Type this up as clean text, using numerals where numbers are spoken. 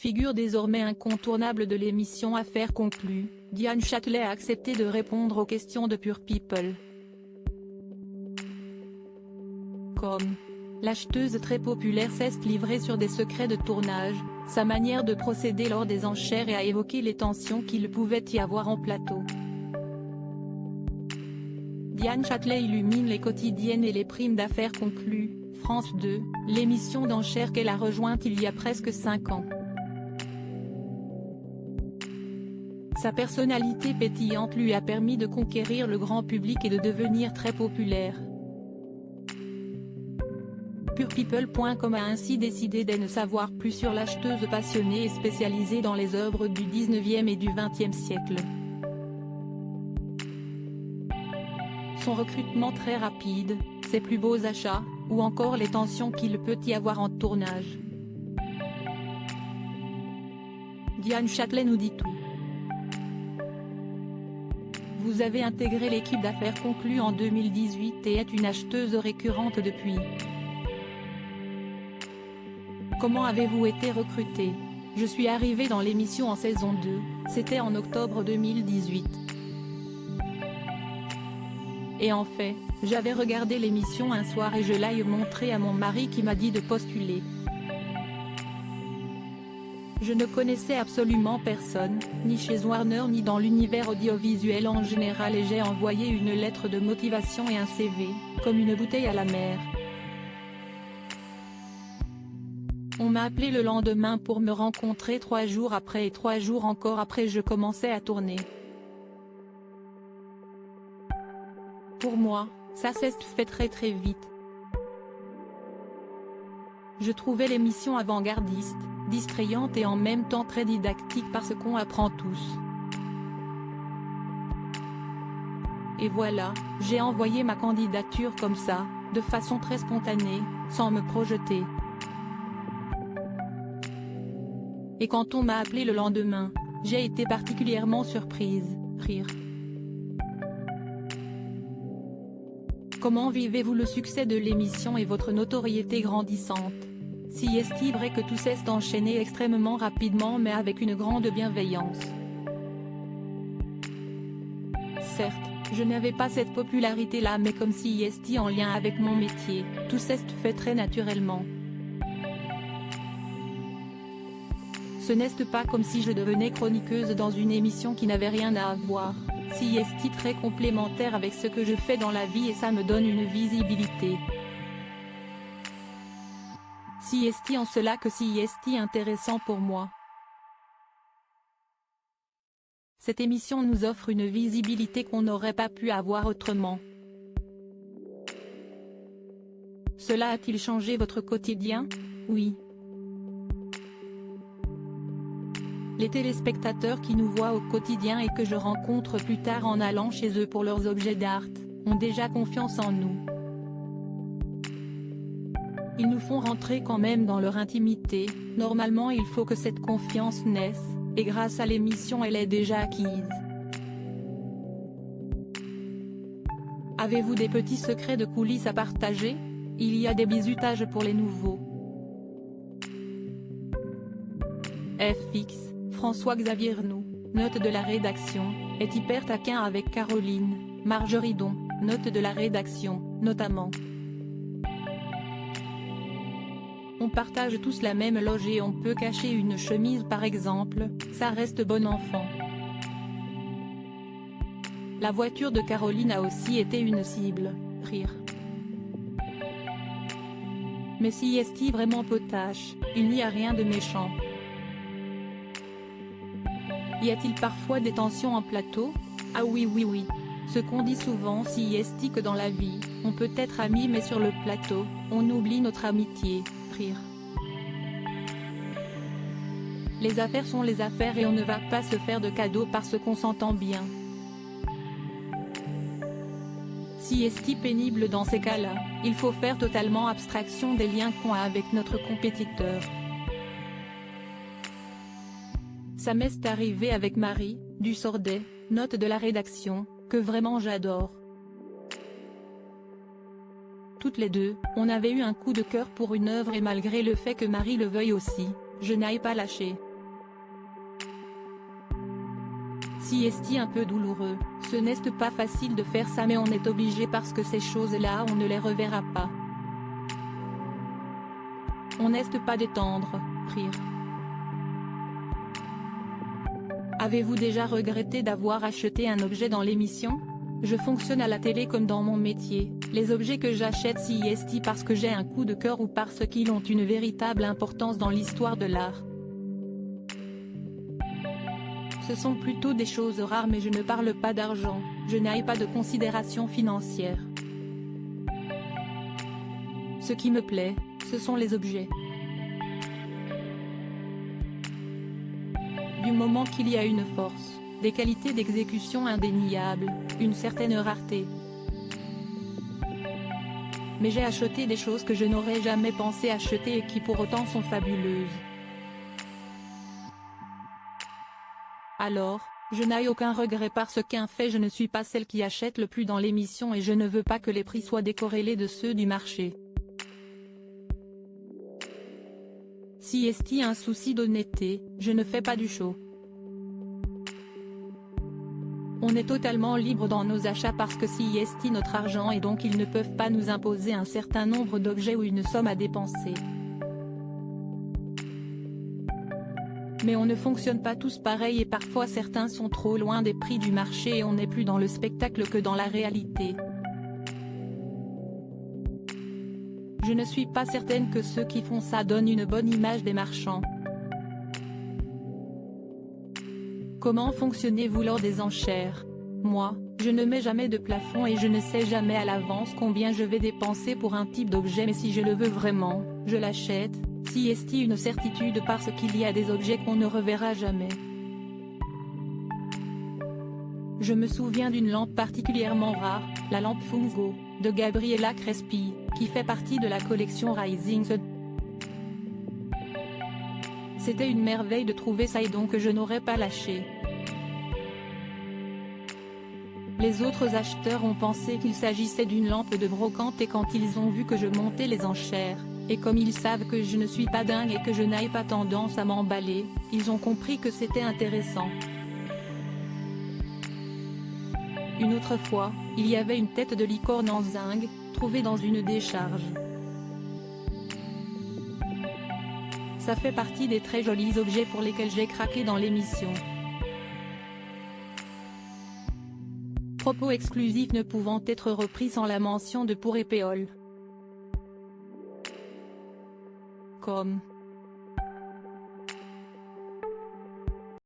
Figure désormais incontournable de l'émission Affaires conclues, Diane Châtelet a accepté de répondre aux questions de Pure People. Comme l'acheteuse très populaire s'est livrée sur des secrets de tournage, sa manière de procéder lors des enchères et a évoqué les tensions qu'il pouvait y avoir en plateau. Diane Châtelet illumine les quotidiennes et les primes d'affaires conclues, France 2, l'émission d'enchères qu'elle a rejointe il y a presque 5 ans. Sa personnalité pétillante lui a permis de conquérir le grand public et de devenir très populaire. PurePeople.com a ainsi décidé de ne savoir plus sur l'acheteuse passionnée et spécialisée dans les œuvres du 19e et du 20e siècle. Son recrutement très rapide, ses plus beaux achats, ou encore les tensions qu'il peut y avoir en tournage. Diane Châtelet nous dit tout. Vous avez intégré l'équipe d'affaires conclue en 2018 et êtes une acheteuse récurrente depuis. Comment avez-vous été recrutée? Je suis arrivée dans l'émission en saison 2, c'était en octobre 2018. Et en fait, j'avais regardé l'émission un soir et je l'ai montré à mon mari qui m'a dit de postuler. Je ne connaissais absolument personne, ni chez Warner ni dans l'univers audiovisuel en général et j'ai envoyé une lettre de motivation et un CV, comme une bouteille à la mer. On m'a appelé le lendemain pour me rencontrer 3 jours après et 3 jours encore après je commençais à tourner. Pour moi, ça s'est fait très vite. Je trouvais l'émission avant-gardiste, distrayante et en même temps très didactique parce qu'on apprend tous. Et voilà, j'ai envoyé ma candidature comme ça, de façon très spontanée, sans me projeter. Et quand on m'a appelé le lendemain, j'ai été particulièrement surprise, rire. Comment vivez-vous le succès de l'émission et votre notoriété grandissante? Si est-il vrai que tout s'est enchaîné extrêmement rapidement mais avec une grande bienveillance. Certes, je n'avais pas cette popularité-là mais comme si est en lien avec mon métier, tout s'est fait très naturellement. Ce n'est pas comme si je devenais chroniqueuse dans une émission qui n'avait rien à voir, si est très complémentaire avec ce que je fais dans la vie et ça me donne une visibilité. Si est en cela que si est intéressant pour moi. Cette émission nous offre une visibilité qu'on n'aurait pas pu avoir autrement. Cela a-t-il changé votre quotidien? Oui. Les téléspectateurs qui nous voient au quotidien et que je rencontre plus tard en allant chez eux pour leurs objets d'art, ont déjà confiance en nous. Ils nous font rentrer quand même dans leur intimité, normalement il faut que cette confiance naisse, et grâce à l'émission elle est déjà acquise. Avez-vous des petits secrets de coulisses à partager? Il y a des bizutages pour les nouveaux. FX, François-Xavier Renoux, note de la rédaction, est hyper taquin avec Caroline, Margeridon, note de la rédaction, notamment. On partage tous la même loge et on peut cacher une chemise par exemple, ça reste bon enfant. La voiture de Caroline a aussi été une cible, rire. Mais si est vraiment potache, il n'y a rien de méchant. Y a-t-il parfois des tensions en plateau? Ah oui. Ce qu'on dit souvent si est que dans la vie, on peut être amis mais sur le plateau, on oublie notre amitié, rire. Les affaires sont les affaires et on ne va pas se faire de cadeaux parce qu'on s'entend bien. Si est pénible dans ces cas-là, il faut faire totalement abstraction des liens qu'on a avec notre compétiteur. Ça m'est arrivé avec Marie, du Sordet, note de la rédaction, que vraiment j'adore. Toutes les deux, on avait eu un coup de cœur pour une œuvre et malgré le fait que Marie le veuille aussi, je n'ai pas lâché. Si est un peu douloureux, ce n'est pas facile de faire ça mais on est obligé parce que ces choses-là on ne les reverra pas. On n'est pas détendre, rire. Avez-vous déjà regretté d'avoir acheté un objet dans l'émission? Je fonctionne à la télé comme dans mon métier, les objets que j'achète si parce que j'ai un coup de cœur ou parce qu'ils ont une véritable importance dans l'histoire de l'art. Ce sont plutôt des choses rares mais je ne parle pas d'argent, je n'ai pas de considération financière. Ce qui me plaît, ce sont les objets. Du moment qu'il y a une force, des qualités d'exécution indéniables, une certaine rareté. Mais j'ai acheté des choses que je n'aurais jamais pensé acheter et qui pour autant sont fabuleuses. Alors, je n'ai aucun regret parce qu'en fait je ne suis pas celle qui achète le plus dans l'émission et je ne veux pas que les prix soient décorrélés de ceux du marché. Si est un souci d'honnêteté, je ne fais pas du show. On est totalement libre dans nos achats parce que si est notre argent et donc ils ne peuvent pas nous imposer un certain nombre d'objets ou une somme à dépenser. Mais on ne fonctionne pas tous pareil et parfois certains sont trop loin des prix du marché et on n'est plus dans le spectacle que dans la réalité. Je ne suis pas certaine que ceux qui font ça donnent une bonne image des marchands. Comment fonctionnez-vous lors des enchères? Moi, je ne mets jamais de plafond et je ne sais jamais à l'avance combien je vais dépenser pour un type d'objet mais si je le veux vraiment, je l'achète, si est une certitude parce qu'il y a des objets qu'on ne reverra jamais. Je me souviens d'une lampe particulièrement rare, la lampe Fungo, de Gabriela Crespi, qui fait partie de la collection Rising Sun. C'était une merveille de trouver ça et donc je n'aurais pas lâché. Les autres acheteurs ont pensé qu'il s'agissait d'une lampe de brocante et quand ils ont vu que je montais les enchères, et comme ils savent que je ne suis pas dingue et que je n'ai pas tendance à m'emballer, ils ont compris que c'était intéressant. Une autre fois, il y avait une tête de licorne en zinc, trouvée dans une décharge. Ça fait partie des très jolis objets pour lesquels j'ai craqué dans l'émission. Propos exclusifs ne pouvant être repris sans la mention de pour et péole. Comme